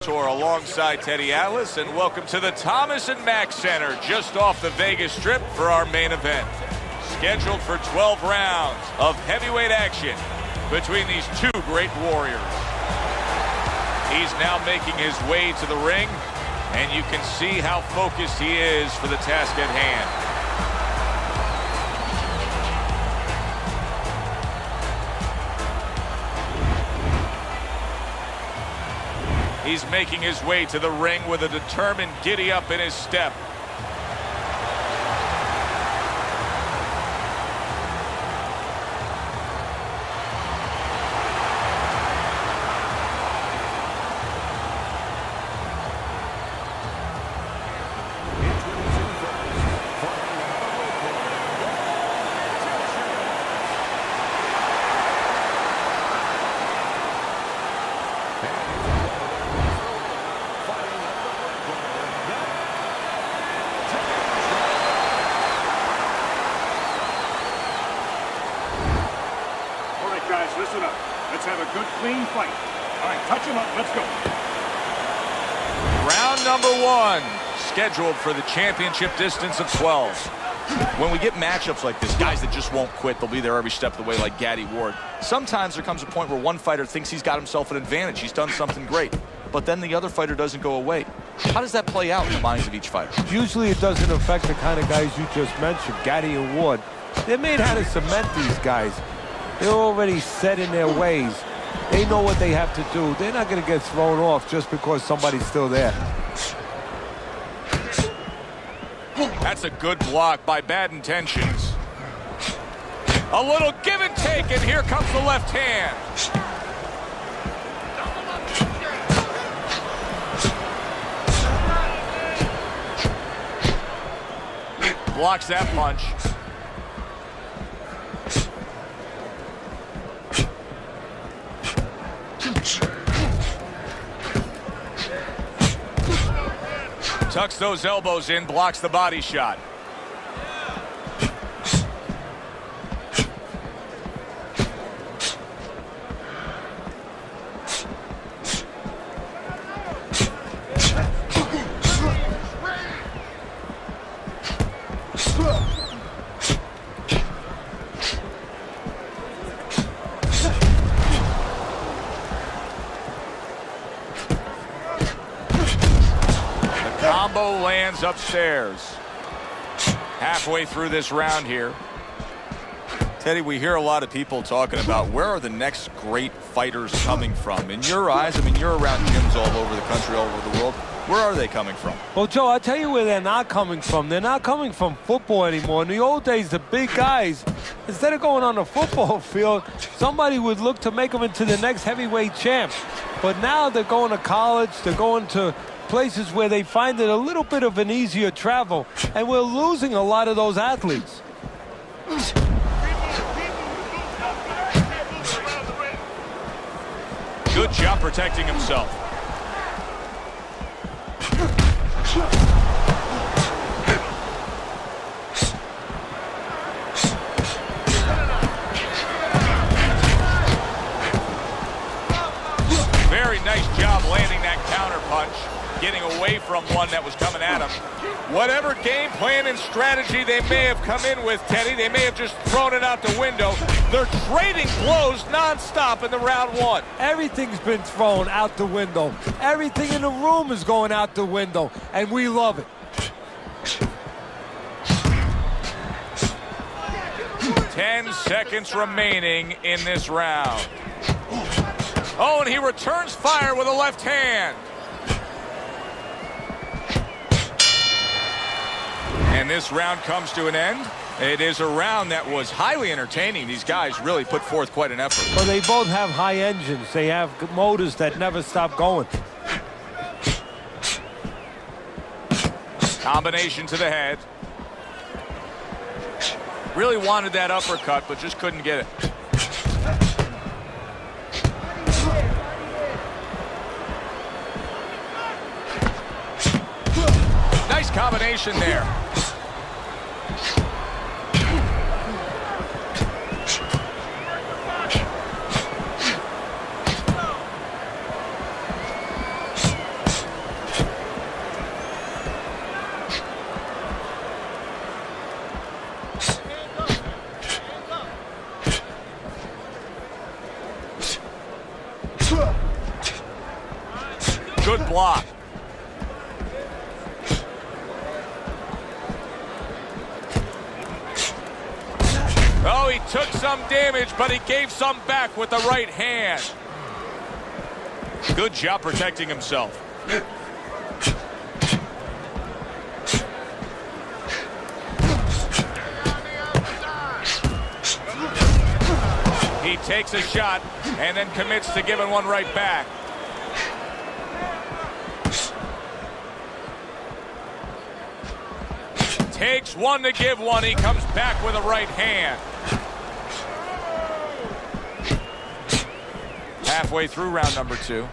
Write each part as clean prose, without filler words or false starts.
Tour alongside Teddy Atlas, and welcome to the Thomas and Mack Center just off the Vegas Strip for our main event. Scheduled for 12 rounds of heavyweight action between these two great warriors. He's now making his way to the ring, and you can see how focused he is for the task at hand. He's making his way to the ring with a determined giddy-up in his step. Guys, listen up. Let's have a good, clean fight. All right, touch him up. Let's go. Round number one, scheduled for the championship distance of 12. When we get matchups like this, guys that just won't quit, they'll be there every step of the way like Gaddy Ward. Sometimes there comes a point where one fighter thinks he's got himself an advantage. He's done something great. But then the other fighter doesn't go away. How does that play out in the minds of each fighter? Usually it doesn't affect the kind of guys you just mentioned, Gaddy and Ward. They're made how to cement these guys. They're already set in their ways. They know what they have to do. They're not going to get thrown off just because somebody's still there. That's a good block by Bad Intentions. A little give and take, and here comes the left hand. Blocks that punch. Tucks those elbows in, blocks the body shot. Combo lands upstairs. Halfway through this round here. Teddy, we hear a lot of people talking about where are the next great fighters coming from. In your eyes, I mean, you're around gyms all over the country, all over the world. Where are they coming from? Well, Joe, I'll tell you where they're not coming from. They're not coming from football anymore. In the old days, the big guys, instead of going on the football field, somebody would look to make them into the next heavyweight champ. But now they're going to college, they're going to places where they find it a little bit of an easier travel, and we're losing a lot of those athletes. Good job protecting himself. Very nice job landing that counter punch, getting away from one that was coming at him. Whatever game plan and strategy they may have come in with, Teddy, they may have just thrown it out the window. They're trading blows nonstop in the round one. Everything's been thrown out the window. Everything in the room is going out the window, and we love it. Ten seconds remaining in this round. Oh, and he returns fire with a left hand. And this round comes to an end. It is a round that was highly entertaining. These guys really put forth quite an effort. Well, they both have high engines. They have motors that never stop going. Combination to the head. Really wanted that uppercut, but just couldn't get it. Nice combination there. good block. Oh, he took some damage, but he gave some back with the right hand. Good job protecting himself. He takes a shot and then commits to giving one right back. Takes one to give one. He comes back with a right hand. Halfway through round number 2.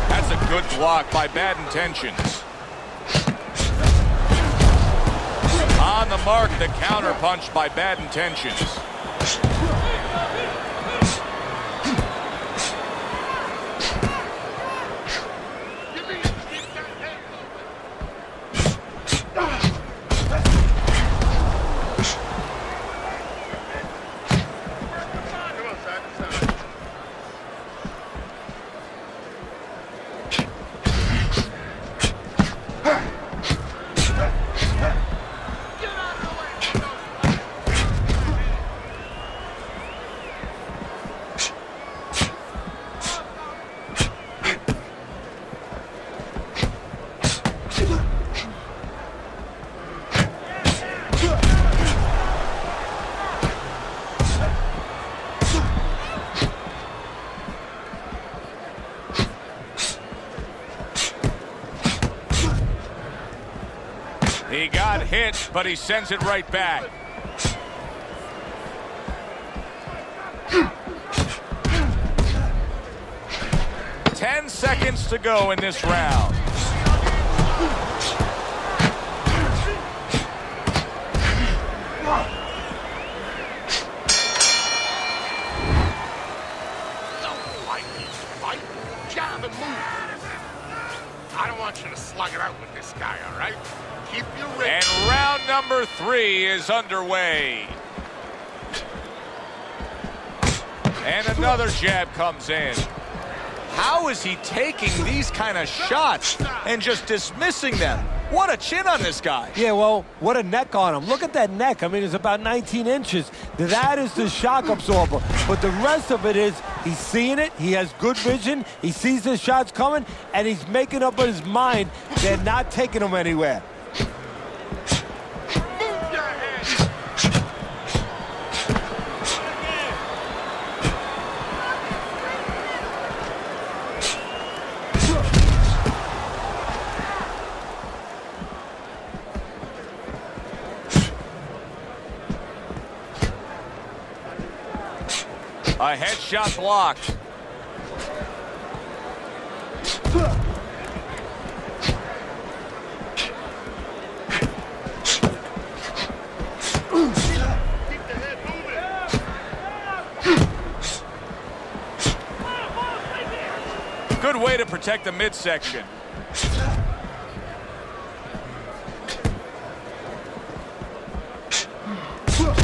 That's a good block by Bad Intentions. On the mark, the counter punch by Bad Intentions. He got hit, but he sends it right back. Ten seconds to go in this round. Fight, jab and move. I don't want you to slug it out with this guy, all right? Keep your ready. And round number 3 is underway. And another jab comes in. How is he taking these kind of shots and just dismissing them? What a chin on this guy. Yeah, well, what a neck on him. Look at that neck. I mean, it's about 19 inches. That is the shock absorber. But the rest of it is he's seeing it. He has good vision. He sees the shots coming, and he's making up in his mind they're not taking him anywhere. Move your head. A headshot blocked. Keep the head moving. Good way to protect the midsection.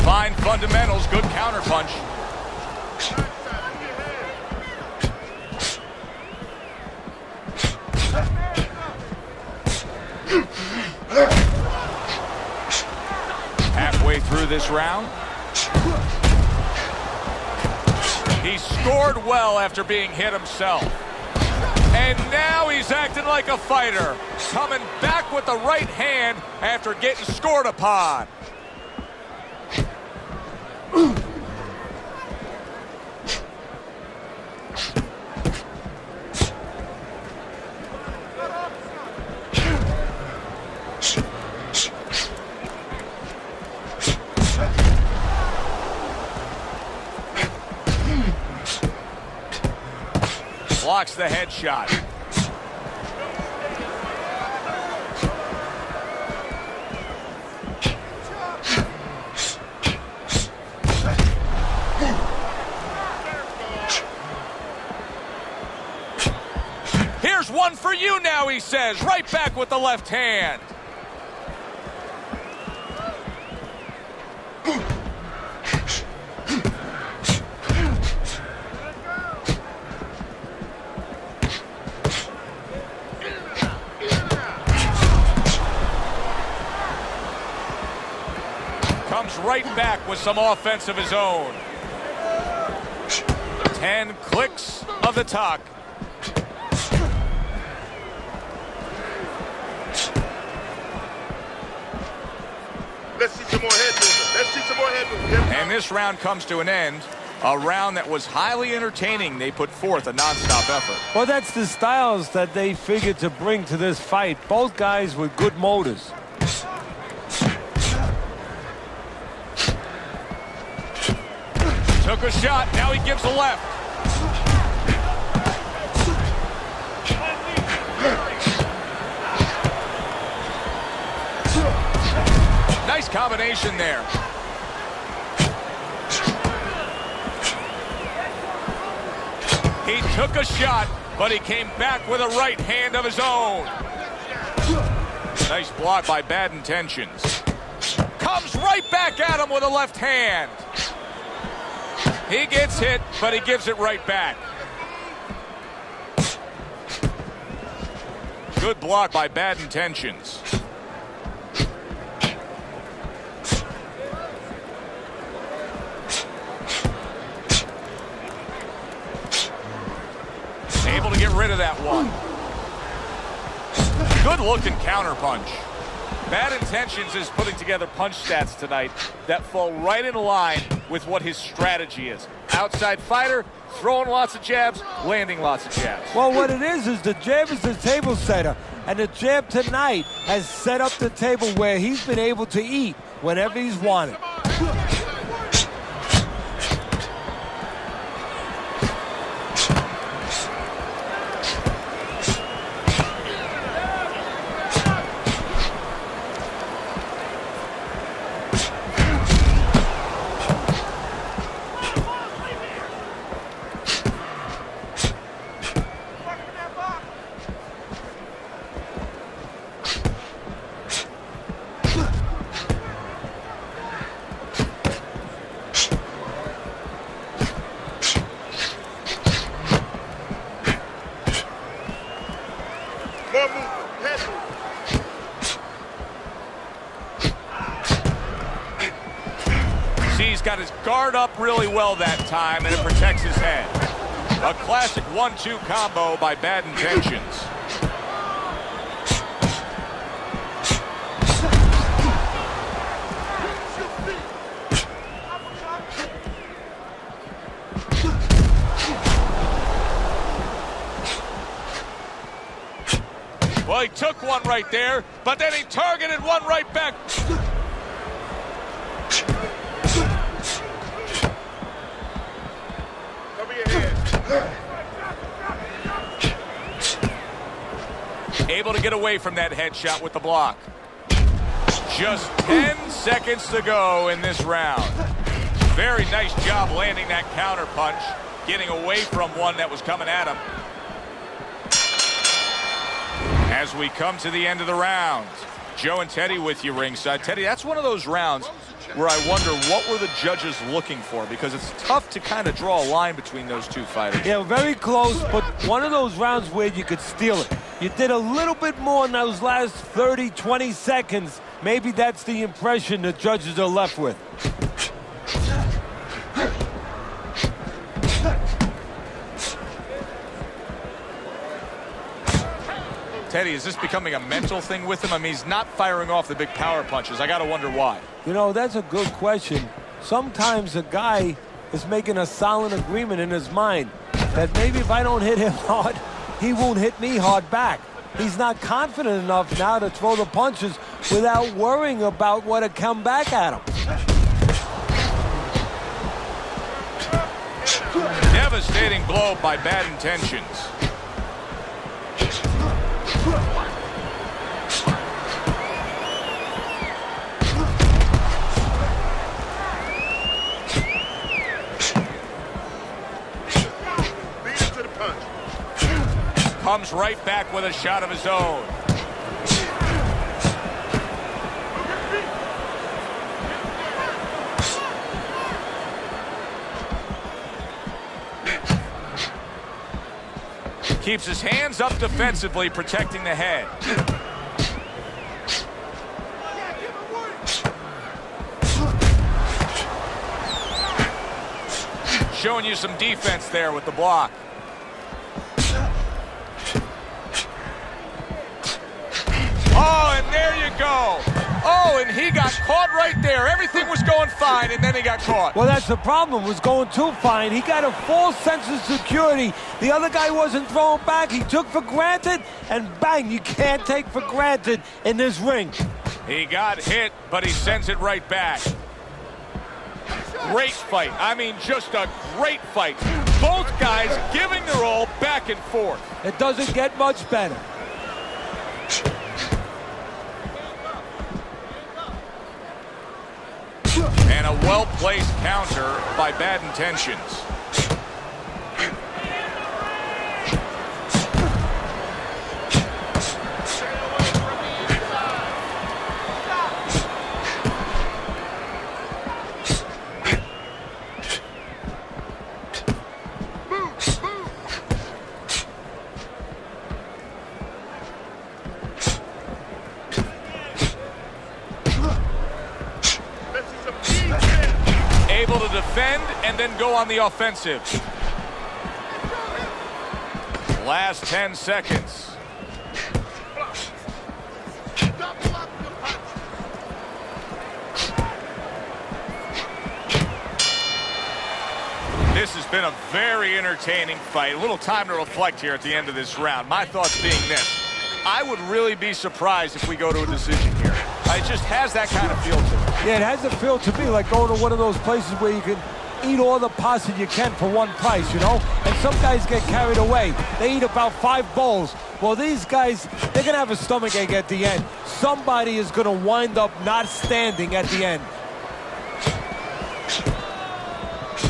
Fine fundamentals, good counterpunch. Halfway through this round. He scored well after being hit himself. And now he's acting like a fighter, coming back with the right hand after getting scored upon. Blocks the headshot. Here's one for you now, he says, right back with the left hand. right back with some offense of his own. 10 clicks of the talk. Let's see some more head movement. Let's see some more head movement. And this round comes to an end. A round that was highly entertaining. They put forth a nonstop effort. Well, that's the styles that they figured to bring to this fight. Both guys with good motors. Took a shot. Now he gives a left. Nice combination there. He took a shot, but he came back with a right hand of his own. Nice block by Bad Intentions. Comes right back at him with a left hand. He gets hit, but he gives it right back. Good block by Bad Intentions. Able to get rid of that one. Good looking counter punch. Bad Intentions is putting together punch stats tonight that fall right in line with what his strategy is. Outside fighter, throwing lots of jabs, landing lots of jabs. Well, what it is the jab is the table setter. And the jab tonight has set up the table where he's been able to eat whenever he's wanted. More movement. Head movement. See, he's got his guard up really well that time, and it protects his head. A classic 1-2 combo by Bad Intentions. Well, he took one right there, but then he targeted one right back. Cover your head. Able to get away from that headshot with the block. Just 10 seconds to go in this round. Very nice job landing that counter punch, getting away from one that was coming at him. As we come to the end of the round, Joe and Teddy with you ringside. Teddy, that's one of those rounds where I wonder what were the judges looking for, because it's tough to kind of draw a line between those two fighters. Yeah, very close, but one of those rounds where you could steal it. You did a little bit more in those last 30, 20 seconds. Maybe that's the impression the judges are left with. Teddy, is this becoming a mental thing with him? I mean, he's not firing off the big power punches. I got to wonder why. You know, that's a good question. Sometimes a guy is making a silent agreement in his mind that maybe if I don't hit him hard, he won't hit me hard back. He's not confident enough now to throw the punches without worrying about what will come back at him. Devastating blow by Bad Intentions. Comes right back with a shot of his own. Keeps his hands up defensively, protecting the head. showing you some defense there with the block. Oh, and there you go. Oh, and he got caught right there. Everything was going fine, and then he got caught. Well, that's the problem. It was going too fine. He got a false sense of security. The other guy wasn't throwing back. He took for granted, and bang, you can't take for granted in this ring. He got hit, but he sends it right back. Great fight. I mean, just a great fight. Both guys giving their all back and forth. It doesn't get much better. And a well-placed counter by Bad Intentions. Able to defend and then go on the offensive. Last 10 seconds. This has been a very entertaining fight. A little time to reflect here at the end of this round. My thoughts being this: I would really be surprised if we go to a decision here. It just has that kind of feel to it. Yeah, it has a feel to me like going to one of those places where you can eat all the pasta you can for one price, you know? And some guys get carried away. They eat about 5 bowls. Well, these guys, they're going to have a stomachache at the end. Somebody is going to wind up not standing at the end.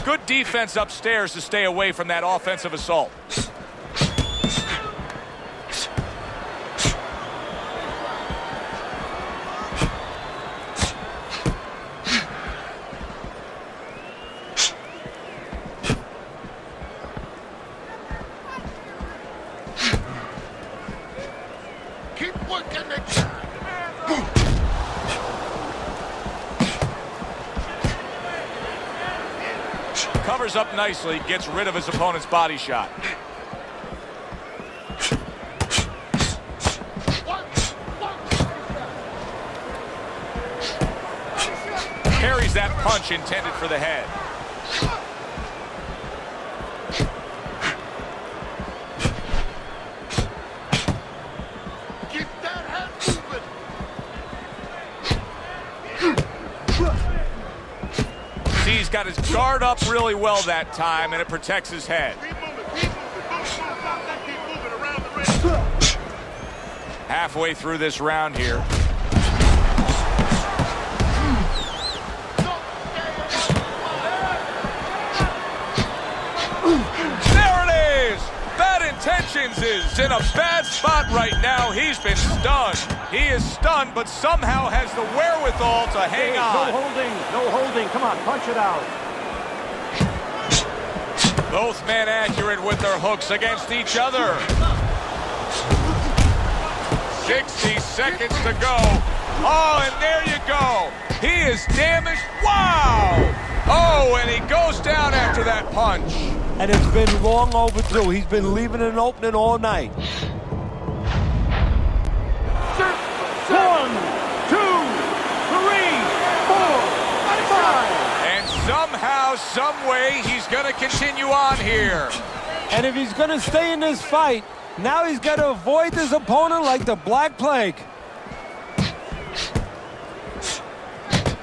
Good defense upstairs to stay away from that offensive assault. Keep working the job. Covers up nicely, gets rid of his opponent's body shot. Carries that punch intended for the head. Keep that head moving. See, he's got his guard up really well that time, and it protects his head. Keep moving. Don't stop that. Keep moving around the ring. Halfway through this round here. There it is! Bad Intentions is in a bad spot right now. He's been stunned. He is stunned, but somehow has the wherewithal to hang on. No holding. Come on, punch it out. Both men accurate with their hooks against each other. 60 seconds to go. Oh, and there you go. He is damaged. Wow! Oh, and he goes down after that punch. And it's been long overdue. He's been leaving an opening all night. 1, 2, 3, 4, 5. And somehow, some way, he's going to continue on here. And if he's going to stay in this fight, now he's got to avoid his opponent like the Black Plague.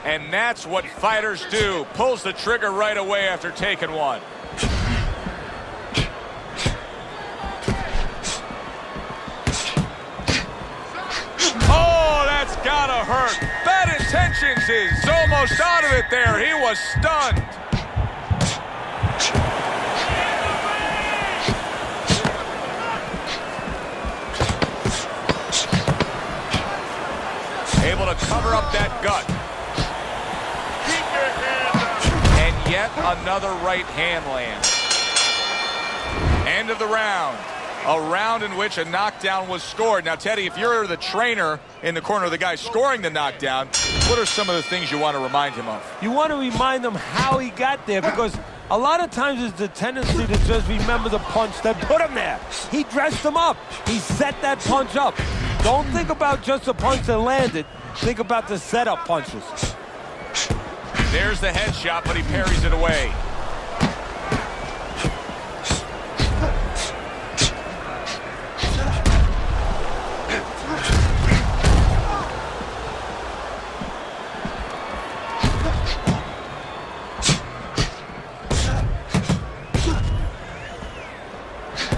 And that's what fighters do. Pulls the trigger right away after taking one. Oh, that's gotta hurt. Bad Intentions is almost out of it there. He was stunned. Able to cover up that gut. And yet another right hand lands. End of the round. A round in which a knockdown was scored. Now, Teddy, if you're the trainer in the corner of the guy scoring the knockdown, what are some of the things you want to remind him of? You want to remind him how he got there, because A lot of times it's the tendency to just remember the punch that put him there. He dressed him up. He set that punch up. Don't think about just the punch that landed. Think about the setup punches. There's the headshot, but he parries it away.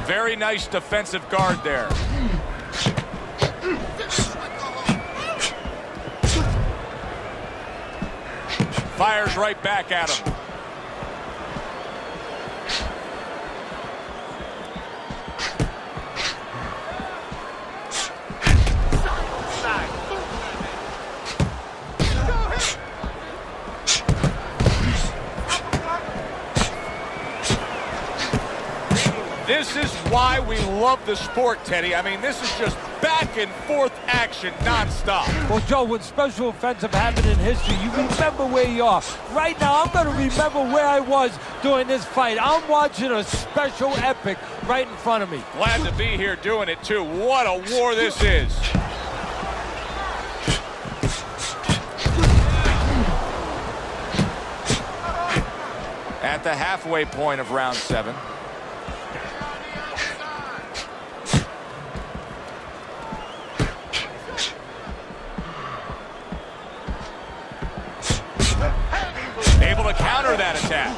Very nice defensive guard there. Fires right back at him. This is why we love the sport, Teddy. I mean, this is just back and forth action nonstop. Well, Joe, when special events have happened in history, you remember where you are. Right now, I'm going to remember where I was during this fight. I'm watching a special epic right in front of me. Glad to be here doing it, too. What a war this is. At the halfway point of round 7. Able to counter that attack.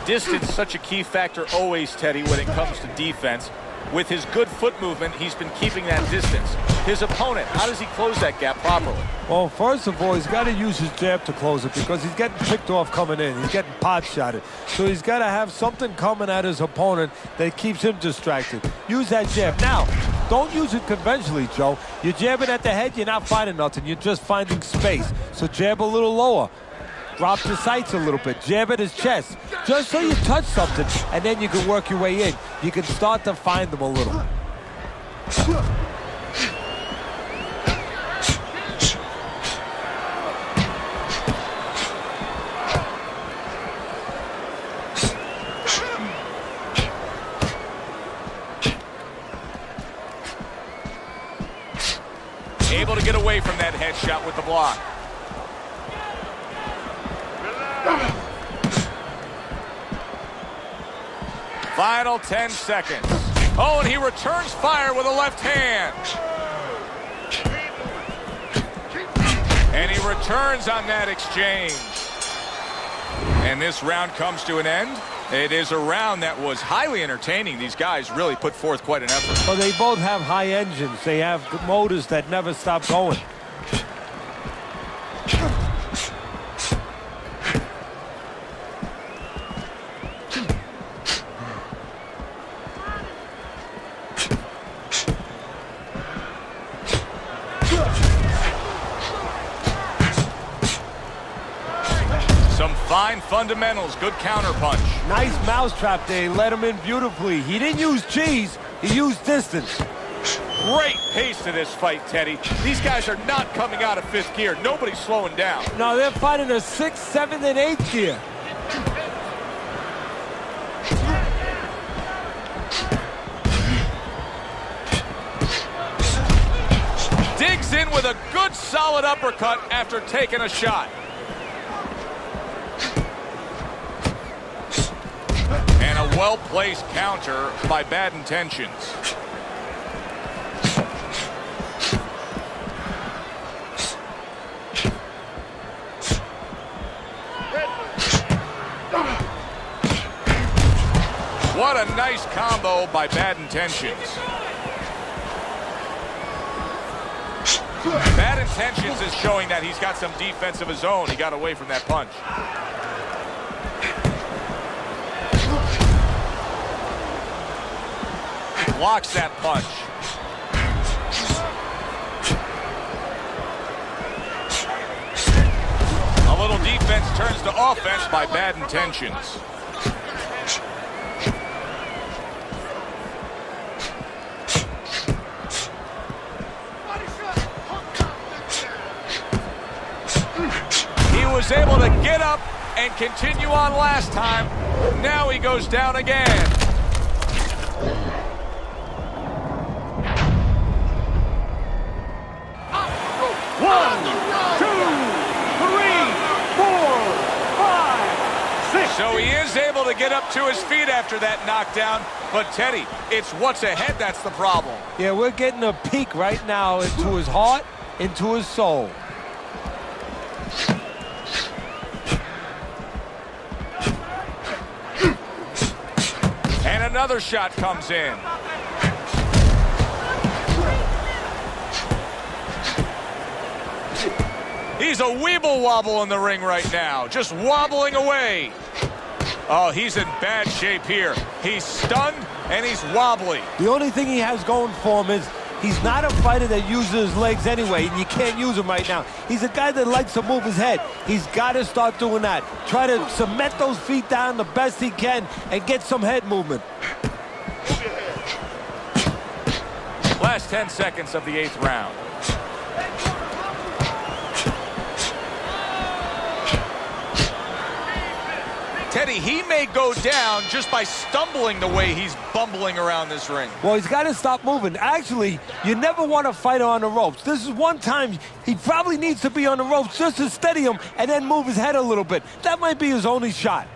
Distance, such a key factor always, Teddy, when it comes to defense. With his good foot movement, he's been keeping that distance. His opponent, how does he close that gap properly? Well, first of all, he's got to use his jab to close it because he's getting picked off coming in. He's getting pot shotted. So he's got to have something coming at his opponent that keeps him distracted. Use that jab. Now, don't use it conventionally, Joe. You're jabbing at the head, you're not finding nothing. You're just finding space. So jab a little lower. Drop the sights a little bit. Jab at his chest. Just so you touch something, and then you can work your way in. You can start to find them a little. Able to get away from that headshot with the block. Final 10 seconds. Oh, and he returns fire with a left hand. And he returns on that exchange. And this round comes to an end. It is a round that was highly entertaining. These guys really put forth quite an effort. Well, they both have high engines. They have motors that never stop going. Some fine fundamentals, good counter punch. Nice mousetrap there. He let him in beautifully. He didn't use cheese. He used distance. Great pace to this fight, Teddy. These guys are not coming out of 5th gear. Nobody's slowing down. No, they're fighting a 6th, 7th, and 8th gear. Digs in with a good, solid uppercut after taking a shot. And a well-placed counter by Bad Intentions. What a nice combo by Bad Intentions. Bad Intentions is showing that he's got some defense of his own. He got away from that punch. Blocks that punch. A little defense turns to offense by Bad Intentions. He was able to get up and continue on last time. Now he goes down again. One, two, three, four, five, six. So he is able to get up to his feet after that knockdown. But, Teddy, it's what's ahead that's the problem. Yeah, we're getting a peek right now into his heart, into his soul. And another shot comes in. He's a weeble wobble in the ring right now, just wobbling away. Oh, he's in bad shape here. He's stunned and he's wobbly. The only thing he has going for him is he's not a fighter that uses his legs anyway, and you can't use him right now. He's a guy that likes to move his head. He's got to start doing that. Try to cement those feet down the best he can and get some head movement. Last 10 seconds of the 8th round. Teddy, he may go down just by stumbling the way he's bumbling around this ring. Well, he's got to stop moving. Actually, you never want to fight on the ropes. This is one time he probably needs to be on the ropes just to steady him and then move his head a little bit. That might be his only shot.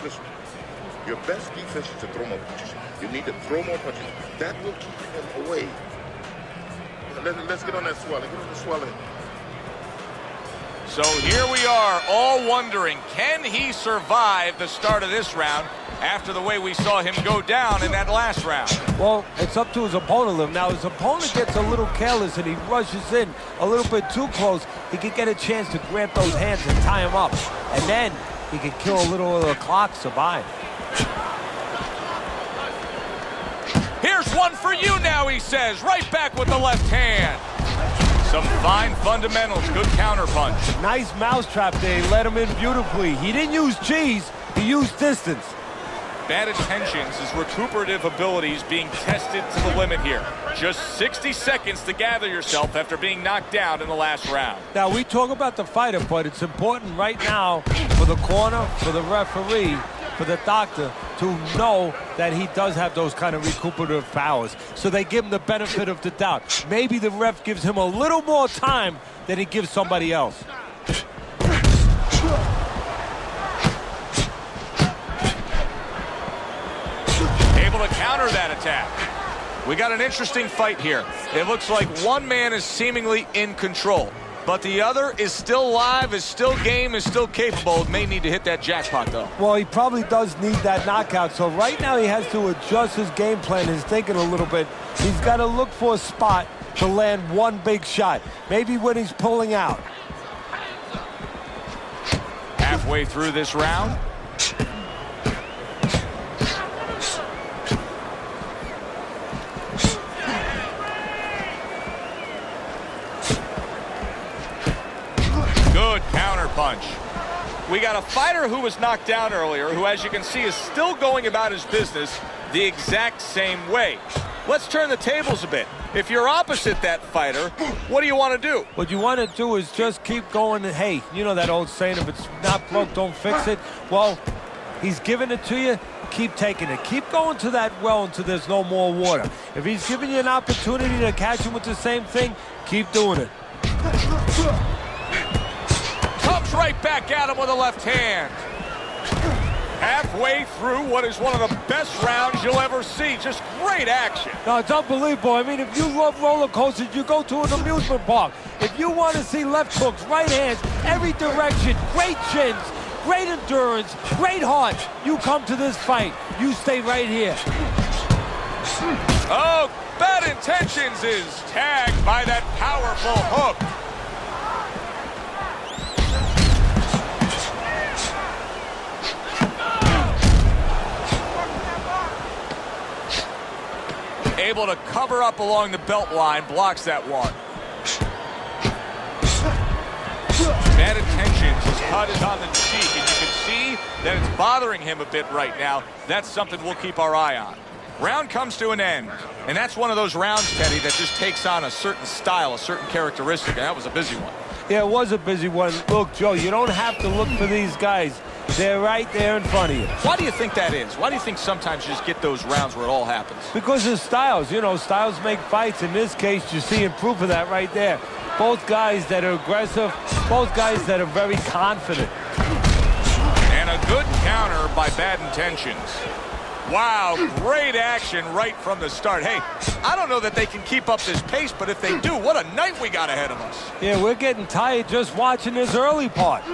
Listen, your best defense is to throw more punches. You need to throw more punches. That will keep him away. Let's get on that swelling. Get on the swelling. So here we are, all wondering, can he survive the start of this round after the way we saw him go down in that last round? Well, it's up to his opponent. Now, his opponent gets a little careless and he rushes in a little bit too close. He could get a chance to grab those hands and tie him up. And then he could kill a little of the clock, survive. Here's one for you now, he says, right back with the left hand. Some fine fundamentals, good counterpunch. Nice mousetrap there, he let him in beautifully. He didn't use cheese, he used distance. Bad intentions, his recuperative abilities being tested to the limit here. Just 60 seconds to gather yourself after being knocked down in the last round. Now, we talk about the fighter, but it's important right now for the corner, for the referee, for the doctor to know that he does have those kind of recuperative powers. So they give him the benefit of the doubt. Maybe the ref gives him a little more time than he gives somebody else. Able to counter that attack. We got an interesting fight here. It looks like one man is seemingly in control, but the other is still live, is still game, is still capable. May need to hit that jackpot, though. Well, he probably does need that knockout. So right now he has to adjust his game plan, his thinking a little bit. He's got to look for a spot to land one big shot. Maybe when he's pulling out. Halfway through this round. Good counter punch. We got a fighter who was knocked down earlier, who, as you can see, is still going about his business the exact same way. Let's turn the tables a bit. If you're opposite that fighter, what do you want to do? What you want to do is just keep going. And, hey, you know that old saying, if it's not broke, don't fix it. Well, he's giving it to you. Keep taking it. Keep going to that well until there's no more water. If he's giving you an opportunity to catch him with the same thing, keep doing it. Comes right back at him with a left hand. Halfway through what is one of the best rounds you'll ever see. Just great action. No, it's unbelievable. I mean, if you love roller coasters, you go to an amusement park. If you want to see left hooks, right hands, every direction, great chins, great endurance, great heart, you come to this fight. You stay right here. Oh, Bad Intentions is tagged by that powerful hook. Able to cover up along the belt line, blocks that one. Bad Intentions is cut is on the cheek, and you can see that it's bothering him a bit right now. That's something we'll keep our eye on. Round comes to an end, and that's one of those rounds, Teddy, that just takes on a certain style, a certain characteristic, and that was a busy one. Yeah, it was a busy one. Look, Joe, you don't have to look for these guys. They're right there in front of you. Why do you think that is? Why do you think sometimes you just get those rounds where it all happens? Because of styles. You know, styles make fights. In this case, you're seeing proof of that right there. Both guys that are aggressive, both guys that are very confident. And a good counter by Bad Intentions. Wow, great action right from the start. Hey, I don't know that they can keep up this pace, but if they do, what a night we got ahead of us. Yeah, we're getting tired just watching this early part.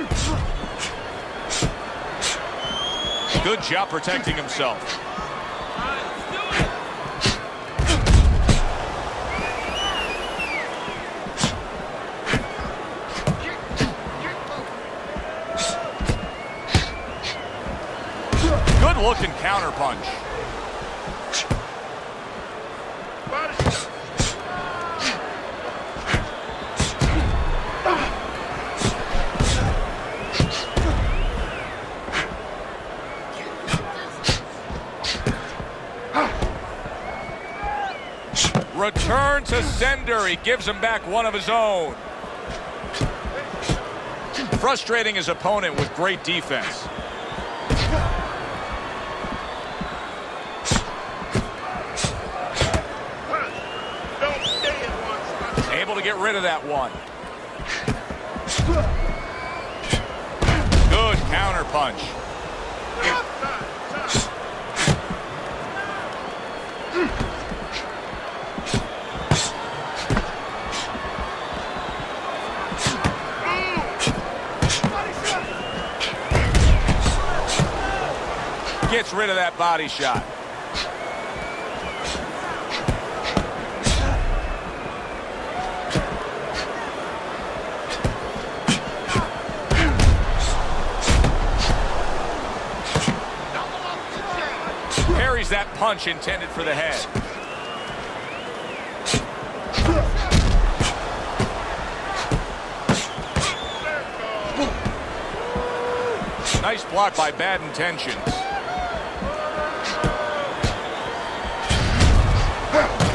Good job protecting himself. Good looking counter punch. Return to sender. He gives him back one of his own. Frustrating his opponent with great defense. Able to get rid of that one. Good counter punch. Gets rid of that body shot. Parries that punch intended for the head. Nice block by Bad Intentions.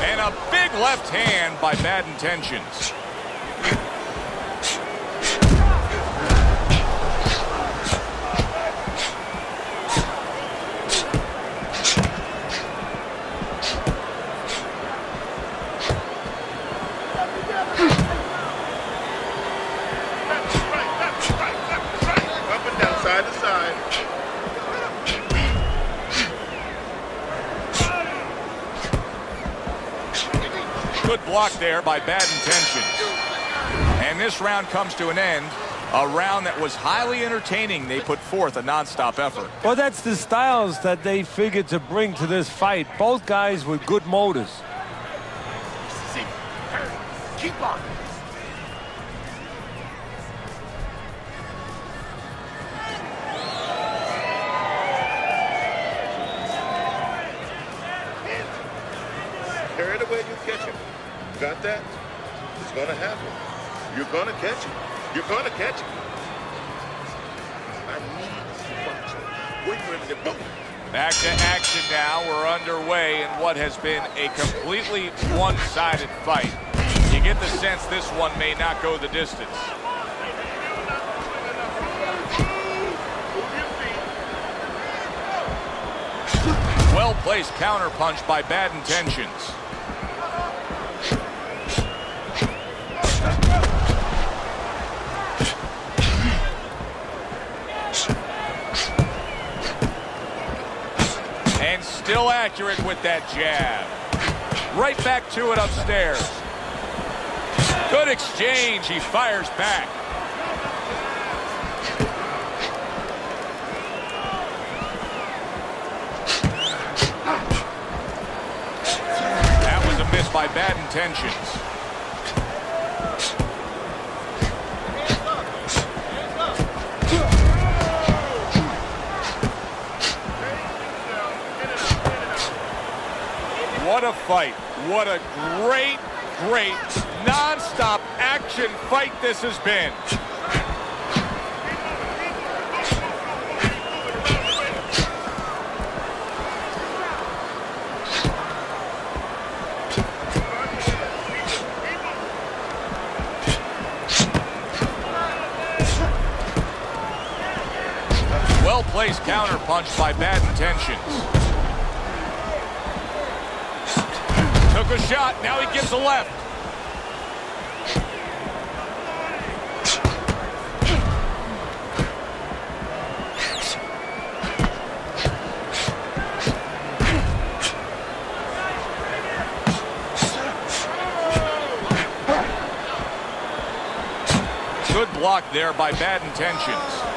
And a big left hand by Bad Intentions. Up and down, side to side. Good block there by Bad Intentions. And this round comes to an end. A round that was highly entertaining. They put forth a nonstop effort. Well, that's the styles that they figured to bring to this fight. Both guys with good motors. See, hurry, keep on. Carry it away, you catch him. Got that? It's gonna happen. You're gonna catch him. You're gonna catch him. I need to watch him. Wait for him to boom. Back to action now. We're underway in what has been a completely one-sided fight. You get the sense this one may not go the distance. Well-placed counter punch by Bad Intentions. And still accurate with that jab. Right back to it upstairs. Good exchange. He fires back. That was a miss by Bad Intentions. What a fight. What a great, great, non-stop action fight this has been. Well-placed counterpunch by bad intentions. Took a shot, now he gives a left. Good block there by bad intentions.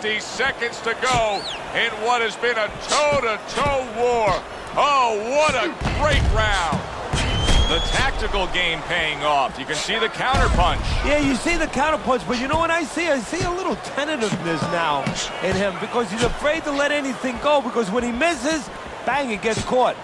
60 seconds to go in what has been a toe-to-toe war. Oh, what a great round. The tactical game paying off. You can see the counterpunch. Yeah, you see the counterpunch, but you know what I see? I see a little tentativeness now in him because he's afraid to let anything go because when he misses, bang, it gets caught.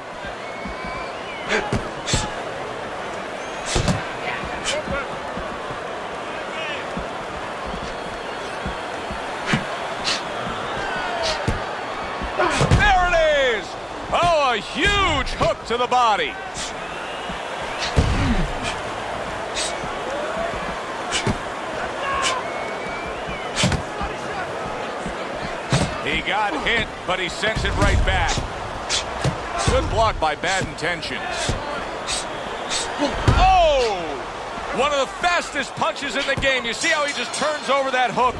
There it is! Oh, a huge hook to the body. He got hit, but he sends it right back. Good block by bad intentions. Oh! One of the fastest punches in the game. You see how he just turns over that hook?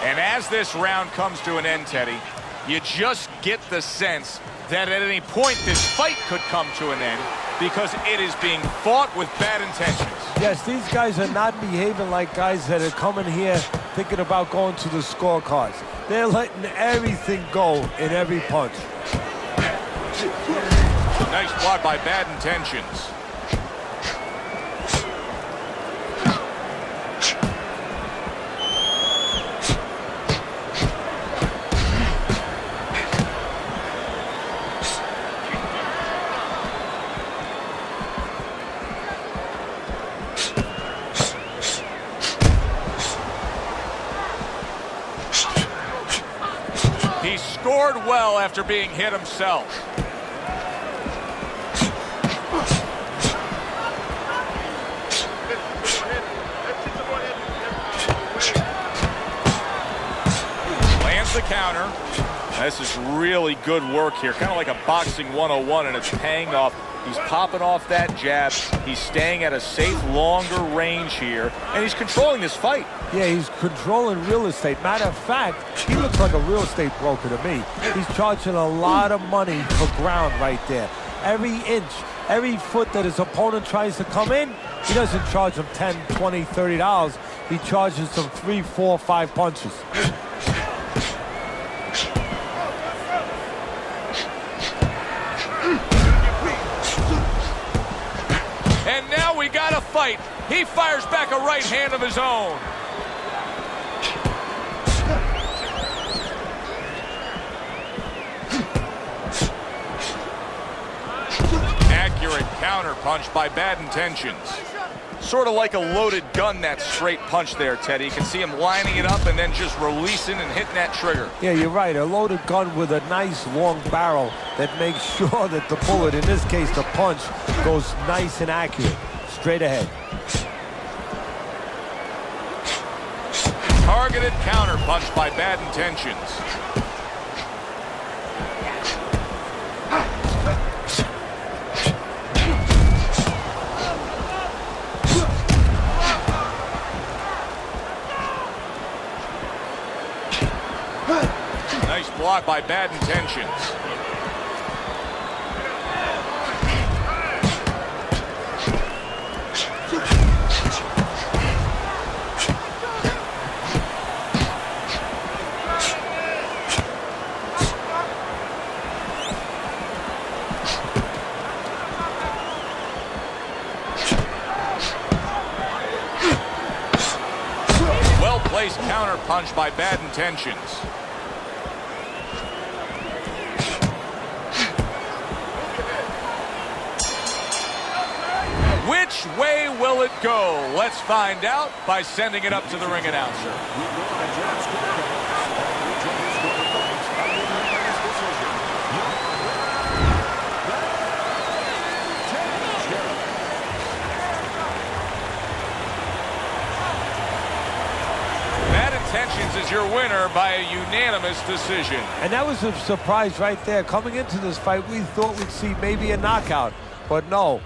And as this round comes to an end, Teddy, you just get the sense that at any point this fight could come to an end because it is being fought with bad intentions. Yes, these guys are not behaving like guys that are coming here thinking about going to the scorecards. They're letting everything go in every punch. Nice block by bad intentions. He scored well after being hit himself. Lands the counter. This is really good work here, kind of like a boxing 101, and it's paying off. He's popping off that jab. He's staying at a safe, longer range here, and he's controlling this fight. Yeah, he's controlling real estate. Matter of fact, he looks like a real estate broker to me. He's charging a lot of money for ground right there. Every inch, every foot that his opponent tries to come in, he doesn't charge him $10, $20, $30. He charges them 3, 4, 5 punches. And now we got a fight. He fires back a right hand of his own. Accurate counter punch by bad intentions. Sort of like a loaded gun, that straight punch there, Teddy. You can see him lining it up and then just releasing and hitting that trigger. Yeah, you're right. A loaded gun with a nice long barrel that makes sure that the bullet, in this case the punch, goes nice and accurate, straight ahead. Targeted counter punch by bad intentions. Nice block by bad intentions. Well-placed counter punch by bad intentions. Which way will it go? Let's find out by sending it up to the ring announcer. mentions is your winner by a unanimous decision. And that was a surprise right there. Coming into this fight, we thought we'd see maybe a knockout. But no,